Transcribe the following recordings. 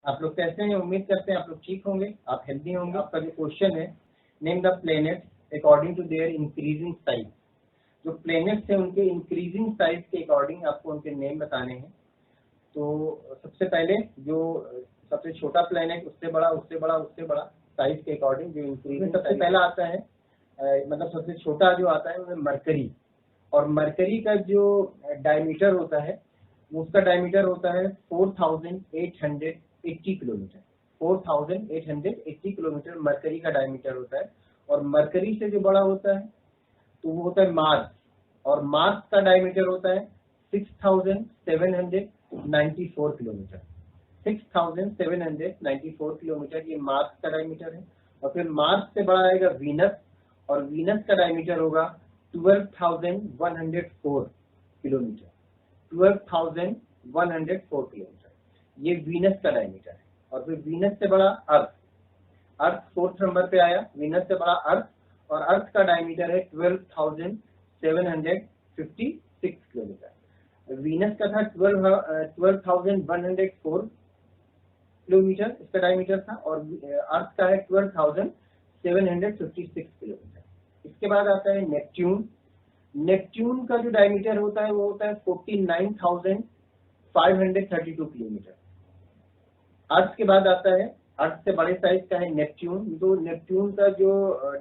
आप लोग कैसे हैं? उम्मीद करते हैं आप लोग ठीक होंगे, आप हेल्दी होंगे। आपका जो क्वेश्चन है, name the planets according to their increasing size. जो प्लेनेट्स हैं उनके इंक्रीजिंग साइज के अकॉर्डिंग आपको उनके नेम बताने हैं। तो सबसे पहले जो सबसे छोटा प्लेनेट, उससे बड़ा, उससे बड़ा, उससे बड़ा साइज के अकॉर्डिंग जो इंक्रीजिंग, सबसे पहला आता है मतलब सबसे छोटा जो आता है वो मरकरी। और मरकरी का जो डायमीटर होता है उसका डायमीटर होता है 4880 किलोमीटर। 4880 किलोमीटर मरकरी का डायमीटर होता है। और मरकरी से जो बड़ा होता है तो वो होता है मार्स। और मार्स का डायमीटर होता है 6794 किलोमीटर। 6794 किलोमीटर ये मार्स का डायमीटर है। और फिर मार्स से बड़ा आएगा वीनस, और वीनस का डायमीटर होगा 12,104 किलोमीटर। 12,104 किलोमीटर ये वीनस का डायमीटर है। और फिर वीनस से बड़ा अर्थ। अर्थ 4th नंबर पे आया, वीनस से बड़ा अर्थ। और अर्थ का डायमीटर है 12,756 किलोमीटर। वीनस का था 12,104 किलोमीटर इसका डायमीटर था, और अर्थ का है 12,756 किलोमीटर। इसके बाद आता है नेपट्यून। नेपट्यून का जो डायमीटर होता है वो होता है 49,532 किलोमीटर। अर्थ के बाद आता है, अर्थ से बड़े साइज का है नेपट्यून। तो नेपट्यून का जो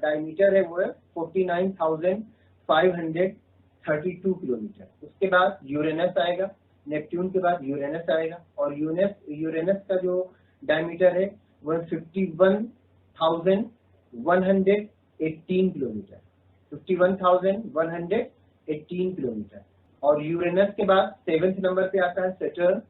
डायमीटर है वो है 49,532 किलोमीटर। उसके बाद यूरेनस आएगा, नेपट्यून के बाद यूरेनस आएगा। और यूरेनस का जो डायमीटर है वो 51,118 किलोमीटर। 51,118 किलोमीटर। और यूरेनस के बाद 7th नंबर पे आता है सैटर्न,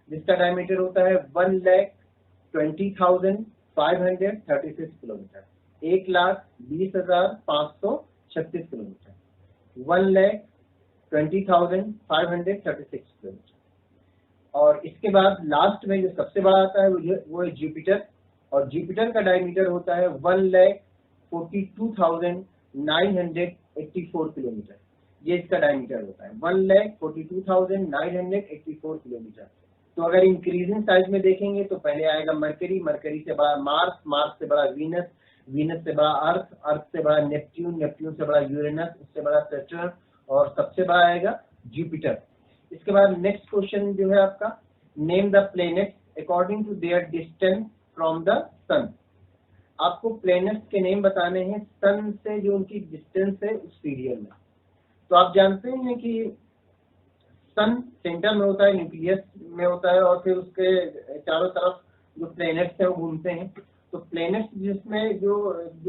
जिसका डायमीटर होता है 1,20,536 किलोमीटर। 1,20,536 किलोमीटर। 1,20,536 किलोमीटर। और इसके बाद लास्ट में जो सबसे बड़ा आता है वो है जुपिटर। और जुपिटर का डायमीटर होता है 1,42,984 किलोमीटर। ये इसका डायमीटर होता है 1,42,984 किलोमीटर। तो अगर इंक्रीजिंग साइज में देखेंगे तो पहले आएगा मरकरी, मरकरी से बड़ा मार्स, मार्स से बड़ा वीनस, वीनस से बड़ा अर्थ, अर्थ से बड़ा नेपट्यून, नेपट्यून से बड़ा यूरेनस, उससे बड़ा सैटर्न, और सबसे बड़ा आएगा जुपिटर। इसके बाद नेक्स्ट क्वेश्चन जो है आपका, name the planets according to their distance from the sun. आपको प्लेनेट्स के नेम बताने हैं सन से जो उनकी डिस्टेंस है उस पीरियड में। तो आप जानते हैं कि सन सेंटर में होता है, न्यूक्लियस में होता है, और फिर उसके चारों तरफ जो प्लेनेट्स हैं वो घूमते हैं। तो प्लेनेट्स जिसमें जो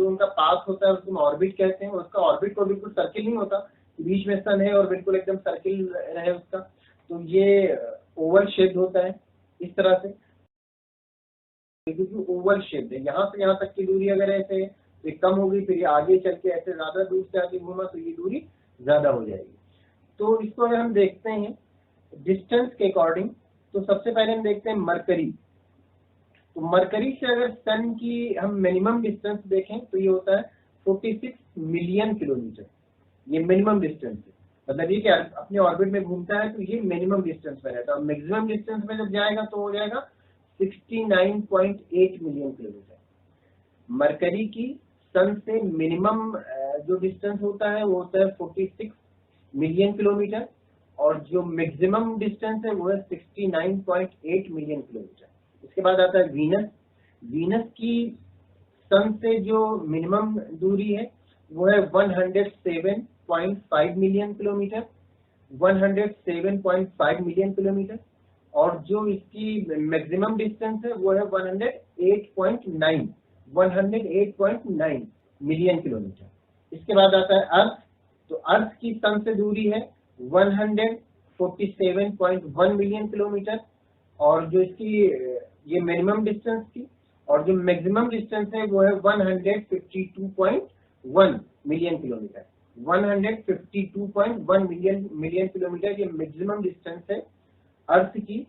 उनका पाथ होता है उसको ऑर्बिट कहते हैं। उसका ऑर्बिट को बिल्कुल सर्किल नहीं होता, बीच में सन है और बिल्कुल एकदम सर्किल रहे उसका, तो ये ओवल शेप होता है इस तरह से, क्योंकि ओवल शेप है। यहाँ से यहाँ तक की दूरी अगर ऐसे तो कम होगी, फिर ये आगे चल के ऐसे ज्यादा दूर से आगे घूमा तो ये दूरी ज्यादा हो जाएगी। तो इसको अगर हम देखते हैं डिस्टेंस के अकॉर्डिंग, तो सबसे पहले हम देखते हैं मरकरी। तो मरकरी से अगर सन की हम मिनिमम डिस्टेंस देखें तो ये होता है 46 मिलियन किलोमीटर। ये मिनिमम डिस्टेंस है, मतलब ये क्या अपने ऑर्बिट में घूमता है, तो ये मिनिमम डिस्टेंस में रहता है। और मैक्सिमम डिस्टेंस में जब जाएगा तो हो जाएगा 69.8 मिलियन किलोमीटर। मरकरी की सन से मिनिमम जो डिस्टेंस होता है वो होता है 46 मिलियन किलोमीटर, और जो मैक्सिमम डिस्टेंस है वो है 69.8 मिलियन किलोमीटर। इसके बाद आता है वीनस। वीनस की सन से जो मिनिमम दूरी है वो है 107.5 मिलियन किलोमीटर। 107.5 million kilometre. और जो इसकी मैक्सिमम डिस्टेंस है वो है 108.9 मिलियन किलोमीटर। इसके बाद आता है अर्थ। तो अर्थ की सन से दूरी है 147.1 मिलियन किलोमीटर, और जो इसकी ये मिनिमम डिस्टेंस थी, और जो मैक्सिमम डिस्टेंस है वो है 152.1 मिलियन किलोमीटर। 152.1 मिलियन किलोमीटर ये मैक्सिमम डिस्टेंस है अर्थ की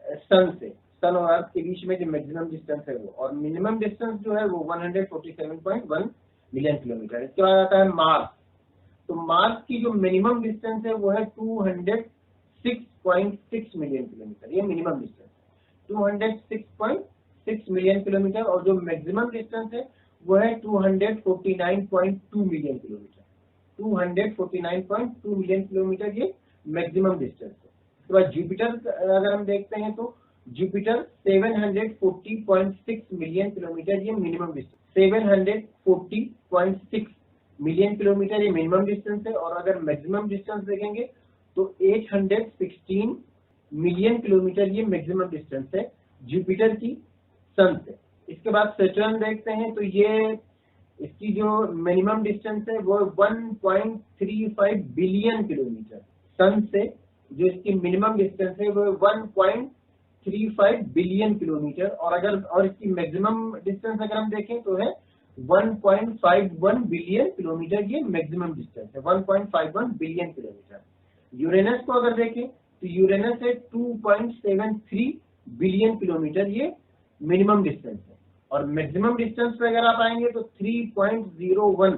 सन से। सन और अर्थ के बीच में जो मैक्सिमम डिस्टेंस है वो, और मिनिमम डिस्टेंस जो है वो 147.1 मिलियन किलोमीटर। इसके बाद आता है मार्स। तो मार्स की जो मिनिमम डिस्टेंस है वो है 206.6 मिलियन किलोमीटर। ये मिनिमम डिस्टेंस। 206.6 मिलियन किलोमीटर, और जो मैक्सिमम डिस्टेंस है वो है 249.2 मिलियन किलोमीटर। 249.2 मिलियन किलोमीटर ये मैक्सिमम डिस्टेंस है। उसके बाद जुपिटर अगर हम देखते हैं तो जुपिटर 740.6 मिलियन किलोमीटर ये मिनिमम डिस्टेंस, 740.6 मिलियन किलोमीटर ये मिनिमम डिस्टेंस है। और अगर मैक्सिमम डिस्टेंस देखेंगे तो 816 मिलियन किलोमीटर ये मैक्सिमम डिस्टेंस है जुपिटर की सन से। इसके बाद सैटर्न देखते हैं तो ये इसकी जो मिनिमम डिस्टेंस है वो 1.35 बिलियन किलोमीटर, सन से जो इसकी मिनिमम डिस्टेंस है वो 1.35 बिलियन किलोमीटर। और इसकी मैक्सिमम डिस्टेंस अगर हम देखें तो है 1.51 बिलियन किलोमीटर ये मैक्सिमम डिस्टेंस है, 1.51 बिलियन किलोमीटर। यूरेनस को अगर देखें तो यूरेनस है 2.73 बिलियन किलोमीटर ये मिनिमम डिस्टेंस है। और मैक्सिमम डिस्टेंस पे अगर आप आएंगे तो 3.01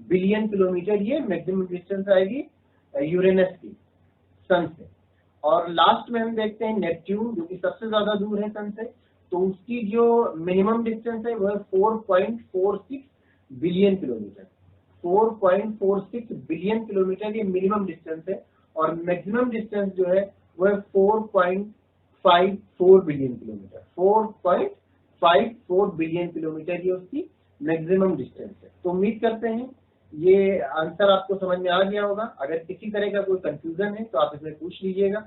बिलियन किलोमीटर ये मैक्सिमम डिस्टेंस आएगी यूरेनस की सन से। और लास्ट में हम देखते हैं नेपट्यून, जो कि सबसे ज्यादा दूर है सन से, तो उसकी जो मिनिमम डिस्टेंस है वो है 4.46 बिलियन किलोमीटर। 4.46 बिलियन किलोमीटर ये मिनिमम डिस्टेंस है, और मैक्सिमम डिस्टेंस जो है वो है 4.54 बिलियन किलोमीटर। 4.54 बिलियन किलोमीटर ये उसकी मैक्सिमम डिस्टेंस है। तो उम्मीद करते हैं ये आंसर आपको समझ में आ गया होगा। अगर किसी तरह का कोई कंफ्यूजन है तो आप इसमें पूछ लीजिएगा।